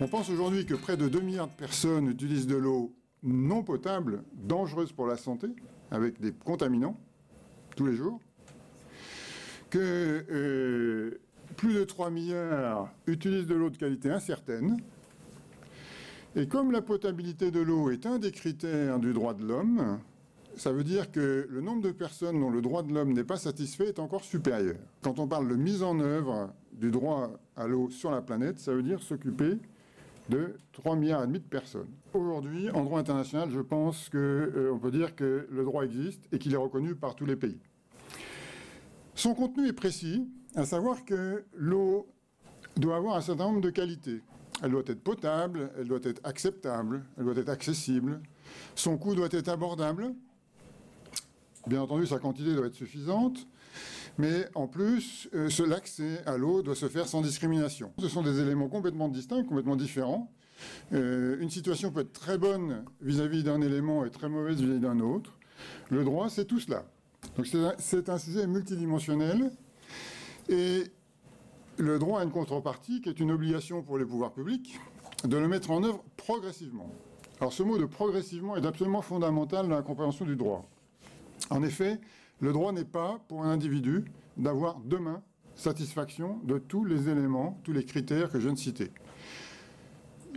On pense aujourd'hui que près de 2 milliards de personnes utilisent de l'eau non potable, dangereuse pour la santé, avec des contaminants, tous les jours. Que plus de 3 milliards utilisent de l'eau de qualité incertaine. Et comme la potabilité de l'eau est un des critères du droit de l'homme, ça veut dire que le nombre de personnes dont le droit de l'homme n'est pas satisfait est encore supérieur. Quand on parle de mise en œuvre du droit à l'eau sur la planète, ça veut dire s'occuper de 3,5 milliards de personnes. Aujourd'hui, en droit international, je pense qu'on peut dire que le droit existe et qu'il est reconnu par tous les pays. Son contenu est précis, à savoir que l'eau doit avoir un certain nombre de qualités. Elle doit être potable, elle doit être acceptable, elle doit être accessible, son coût doit être abordable. Bien entendu, sa quantité doit être suffisante, mais en plus, l'accès à l'eau doit se faire sans discrimination. Ce sont des éléments complètement distincts, complètement différents. Une situation peut être très bonne vis-à-vis d'un élément et très mauvaise vis-à-vis d'un autre. Le droit, c'est tout cela. Donc c'est un sujet multidimensionnel, et le droit a une contrepartie qui est une obligation pour les pouvoirs publics de le mettre en œuvre progressivement. Alors ce mot de progressivement est absolument fondamental dans la compréhension du droit. En effet, le droit n'est pas pour un individu d'avoir demain satisfaction de tous les éléments, tous les critères que je viens de citer.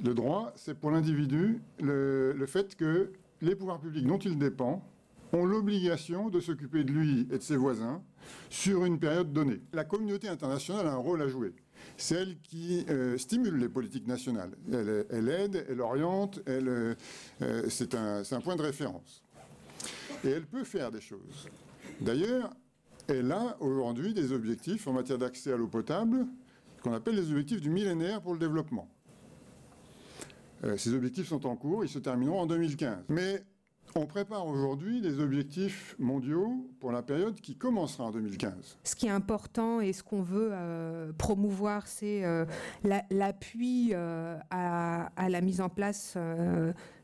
Le droit, c'est pour l'individu le fait que les pouvoirs publics dont il dépend ont l'obligation de s'occuper de lui et de ses voisins sur une période donnée. La communauté internationale a un rôle à jouer. C'est elle qui stimule les politiques nationales. Elle aide, elle oriente, c'est un point de référence. Et elle peut faire des choses. D'ailleurs, elle a aujourd'hui des objectifs en matière d'accès à l'eau potable, qu'on appelle les objectifs du millénaire pour le développement. Ces objectifs sont en cours, ils se termineront en 2015. Mais on prépare aujourd'hui des objectifs mondiaux pour la période qui commencera en 2015. Ce qui est important et ce qu'on veut promouvoir, c'est l'appui à la mise en place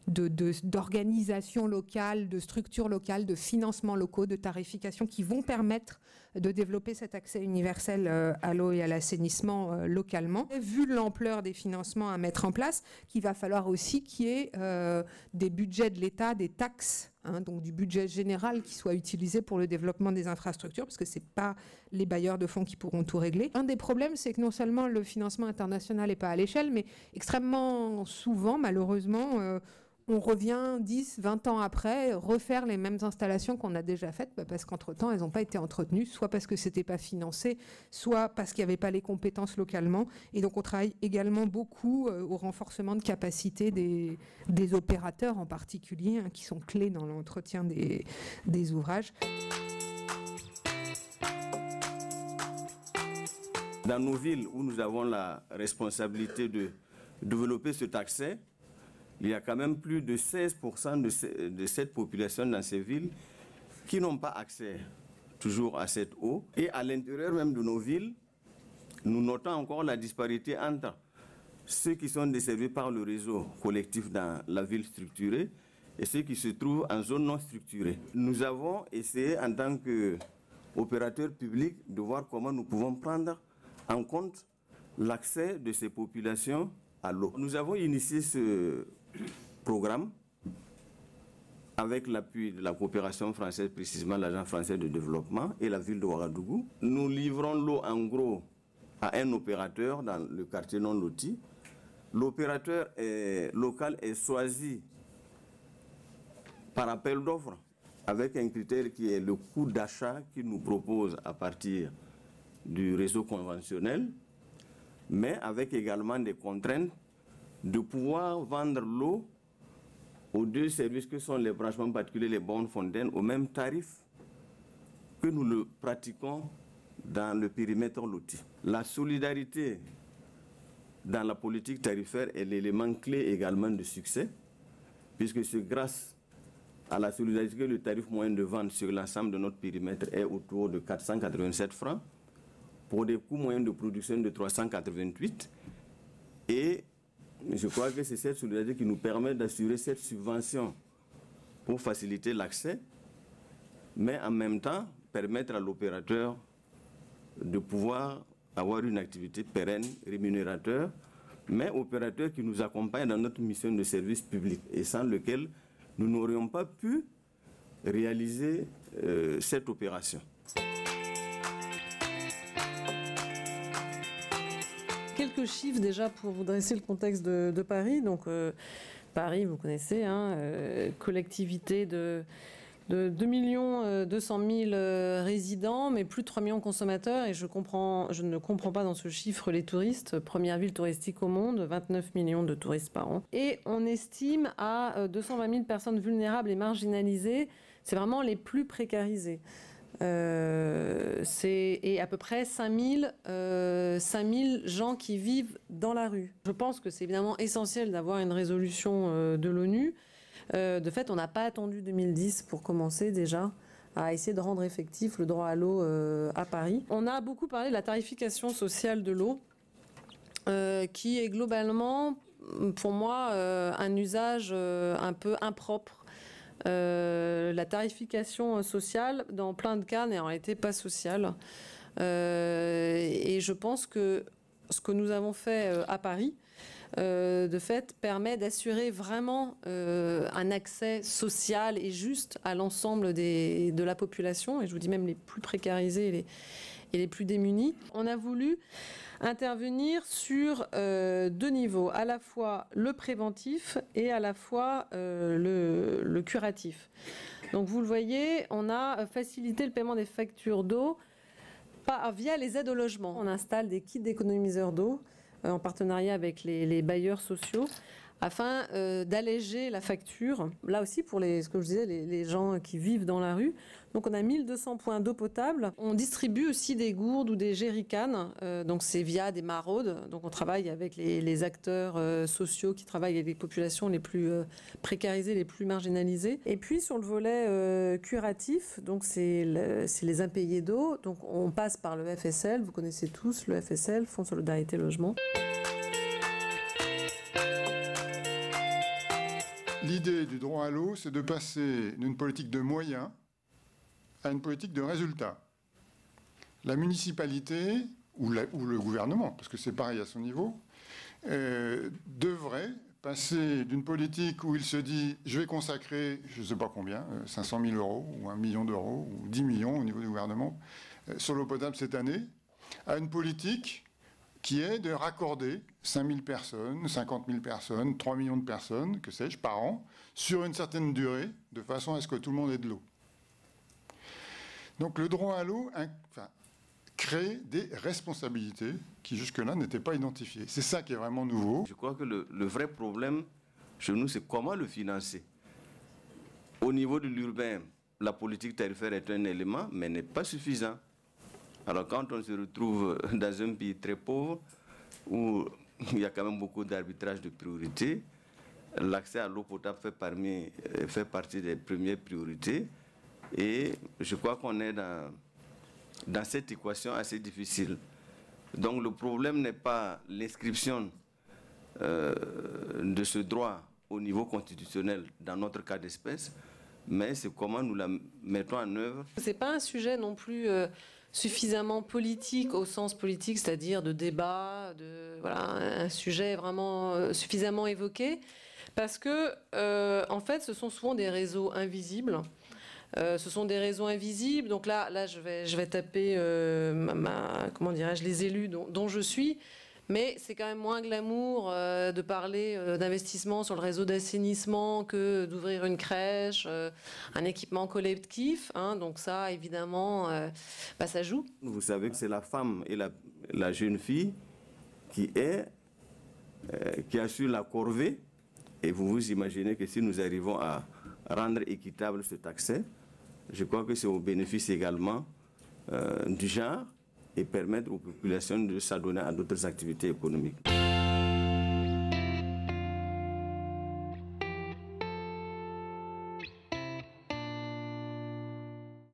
d'organisations locales, de structures locales, de financements locaux, de tarification qui vont permettre de développer cet accès universel à l'eau et à l'assainissement localement. Vu l'ampleur des financements à mettre en place, qu'il va falloir aussi qu'il y ait des budgets de l'État, des taxes, donc du budget général qui soit utilisé pour le développement des infrastructures, parce que c'est pas les bailleurs de fonds qui pourront tout régler. Un des problèmes, c'est que non seulement le financement international n'est pas à l'échelle, mais extrêmement souvent, malheureusement, on revient 10, 20 ans après, refaire les mêmes installations qu'on a déjà faites, parce qu'entre-temps, elles n'ont pas été entretenues, soit parce que c'était pas financé, soit parce qu'il n'y avait pas les compétences localement. Et donc, on travaille également beaucoup au renforcement de capacité des opérateurs en particulier, qui sont clés dans l'entretien des ouvrages. Dans nos villes où nous avons la responsabilité de développer cet accès, il y a quand même plus de 16% de cette population dans ces villes qui n'ont pas accès toujours à cette eau. Et à l'intérieur même de nos villes, nous notons encore la disparité entre ceux qui sont desservis par le réseau collectif dans la ville structurée et ceux qui se trouvent en zone non structurée. Nous avons essayé en tant qu'opérateurs publics de voir comment nous pouvons prendre en compte l'accès de ces populations à l'eau. Nous avons initié ce programme avec l'appui de la coopération française, précisément l'Agence française de développement et la ville de Ouagadougou. Nous livrons l'eau en gros à un opérateur dans le quartier non loti. L'opérateur local est choisi par appel d'offres avec un critère qui est le coût d'achat qu'il nous propose à partir du réseau conventionnel, mais avec également des contraintes de pouvoir vendre l'eau aux deux services que sont les branchements particuliers, les bornes fontaines, au même tarif que nous le pratiquons dans le périmètre loti. La solidarité dans la politique tarifaire est l'élément clé également de succès, puisque c'est grâce à la solidarité que le tarif moyen de vente sur l'ensemble de notre périmètre est autour de 487 francs, pour des coûts moyens de production de 388. Et je crois que c'est cette solidarité qui nous permet d'assurer cette subvention pour faciliter l'accès, mais en même temps permettre à l'opérateur de pouvoir avoir une activité pérenne, rémunérateur, mais opérateur qui nous accompagne dans notre mission de service public et sans lequel nous n'aurions pas pu réaliser cette opération. Quelques chiffres déjà pour vous dresser le contexte de Paris. Donc Paris, vous connaissez, hein, collectivité de 2 200 000 résidents, mais plus de 3 millions de consommateurs. Et je ne comprends pas dans ce chiffre les touristes. Première ville touristique au monde, 29 millions de touristes par an. Et on estime à 220 000 personnes vulnérables et marginalisées. C'est vraiment les plus précarisés. Et à peu près 5 000 gens qui vivent dans la rue. Je pense que c'est évidemment essentiel d'avoir une résolution de l'ONU. De fait, on n'a pas attendu 2010 pour commencer déjà à essayer de rendre effectif le droit à l'eau à Paris. On a beaucoup parlé de la tarification sociale de l'eau, qui est globalement, pour moi, un usage un peu impropre. La tarification sociale, dans plein de cas, n'est en réalité pas sociale. Et je pense que ce que nous avons fait à Paris, de fait, permet d'assurer vraiment un accès social et juste à l'ensemble de la population, et je vous dis même les plus précarisés et les plus démunis. On a voulu intervenir sur 2 niveaux, à la fois le préventif et à la fois le curatif. Donc vous le voyez, on a facilité le paiement des factures d'eau via les aides au logement. On installe des kits d'économiseurs d'eau en partenariat avec les bailleurs sociaux afin d'alléger la facture. Là aussi, pour ce que je disais, les gens qui vivent dans la rue. Donc on a 1200 points d'eau potable. On distribue aussi des gourdes ou des jerrycans. Donc c'est via des maraudes. Donc on travaille avec les acteurs sociaux qui travaillent avec les populations les plus précarisées, les plus marginalisées. Et puis sur le volet curatif, donc c'est les impayés d'eau. Donc on passe par le FSL. Vous connaissez tous le FSL, Fonds de solidarité logement. L'idée du droit à l'eau, c'est de passer d'une politique de moyens à une politique de résultats. La municipalité, ou le gouvernement, parce que c'est pareil à son niveau, devrait passer d'une politique où il se dit « je vais consacrer, je ne sais pas combien, 500 000 euros, ou 1 million d'euros, ou 10 millions au niveau du gouvernement, sur l'eau potable cette année », à une politique qui est de raccorder 5 000 personnes, 50 000 personnes, 3 millions de personnes, que sais-je, par an, sur une certaine durée, de façon à ce que tout le monde ait de l'eau. Donc le droit à l'eau crée des responsabilités qui jusque-là n'étaient pas identifiées. C'est ça qui est vraiment nouveau. Je crois que le vrai problème chez nous, c'est comment le financer. Au niveau de l'urbain, la politique tarifaire est un élément, mais n'est pas suffisant. Alors quand on se retrouve dans un pays très pauvre, où il y a quand même beaucoup d'arbitrage de priorités, l'accès à l'eau potable fait partie des premières priorités. Et je crois qu'on est dans cette équation assez difficile. Donc le problème n'est pas l'inscription de ce droit au niveau constitutionnel dans notre cas d'espèce, mais c'est comment nous la mettons en œuvre. Ce n'est pas un sujet non plus suffisamment politique au sens politique, c'est-à-dire de débat, un sujet vraiment suffisamment évoqué, parce que en fait ce sont souvent des réseaux invisibles. Ce sont des réseaux invisibles. Donc là je vais taper comment dirais-je, les élus dont je suis. Mais c'est quand même moins glamour de parler d'investissement sur le réseau d'assainissement que d'ouvrir une crèche, un équipement collectif. Hein, donc ça, évidemment, ça joue. Vous savez que c'est la femme et la jeune fille qui assure la corvée. Et vous vous imaginez que si nous arrivons à rendre équitable cet accès, je crois que c'est au bénéfice également du genre et permettre aux populations de s'adonner à d'autres activités économiques.